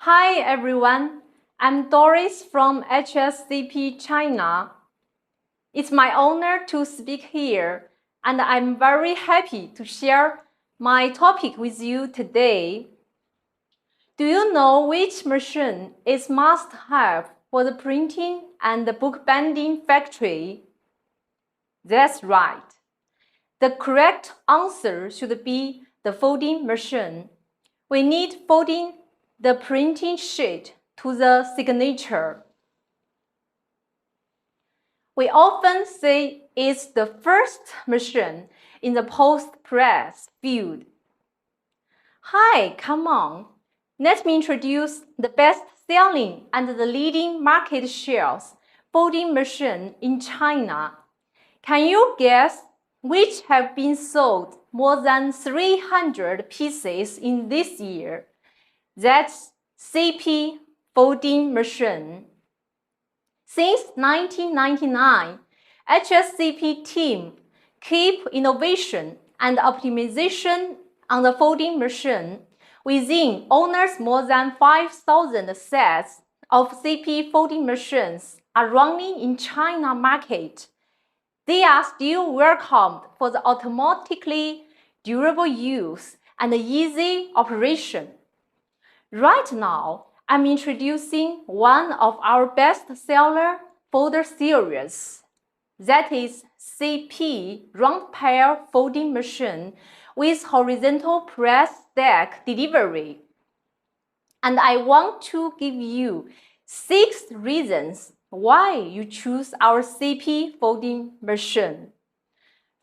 Hi everyone, I'm Doris from HXCP China. It's my honor to speak here, and I'm very happy to share my topic with you today. Do you know which machine is must-have for the printing and the bookbinding factory? That's right. The correct answer should be the folding machine. We need folding the printing sheet to the signature. We often say it's the first machine in the post-press field. Hi, come on. Let me introduce the best-selling and the leading market shares folding machine in China. Can you guess which have been sold more than 300 pieces in this year? That's CP folding machine. Since 1999, HXCP team keep innovation and optimization on the folding machine. Within owners, more than 5,000 sets of CP folding machines are running in China market. They are still welcomed for the automatically durable use and easy operation. Right now, I'm introducing one of our best-seller folder series. That is CP round pair folding machine with horizontal press stack delivery. And I want to give you 6 reasons why you choose our CP folding machine.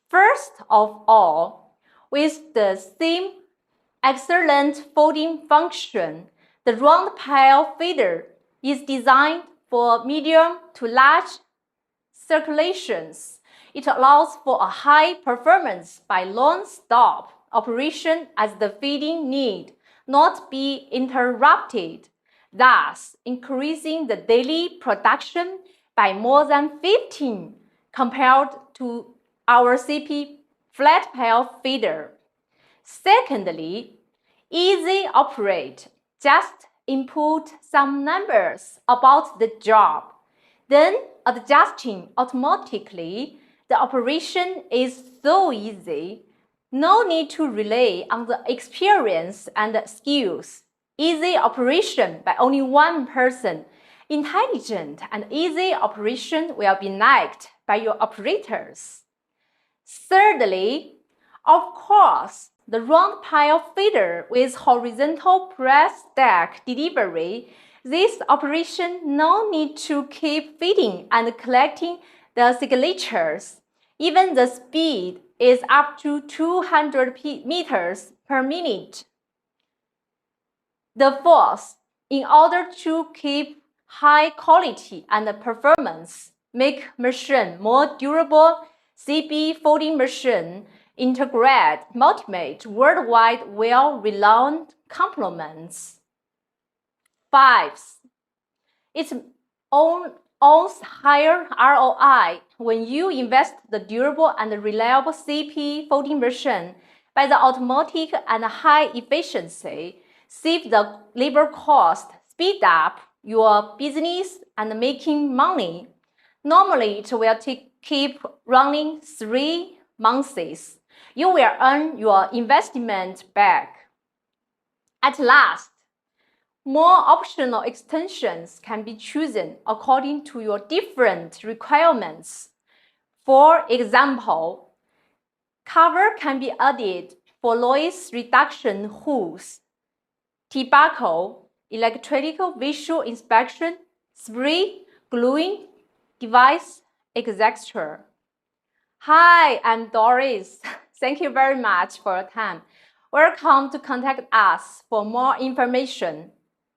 First of all, with the same excellent folding function, the round pile feeder is designed for medium to large circulations. It allows for a high performance by non-stop operation as the feeding need not be interrupted, thus increasing the daily production by more than 15 compared to our CP flat pile feeder. Secondly, easy operate. Just input some numbers about the job, then adjusting automatically. The operation is so easy. No need to rely on the experience and skills. Easy operation by only one person. Intelligent and easy operation will be liked by your operators. Thirdly, of course, the round pile feeder with horizontal press stack delivery. This operation no need to keep feeding and collecting the signatures. Even the speed is up to 200 meters per minute. The fourth, in order to keep high quality and performance, make machine more durable, CP folding machine integrate multimate worldwide well-renowned complements. Fifth, it owns higher ROI when you invest the durable and reliable CP folding machine by the automatic and high efficiency, save the labor cost, speed up your business and making money. Normally, it will keep running 3 months. You will earn your investment back. At last, more optional extensions can be chosen according to your different requirements. For example, cover can be added for noise reduction hooks, tobacco, electric visual inspection, spray, gluing device, etc. Hi, I'm Doris. Thank you very much for your time. Welcome to contact us for more information.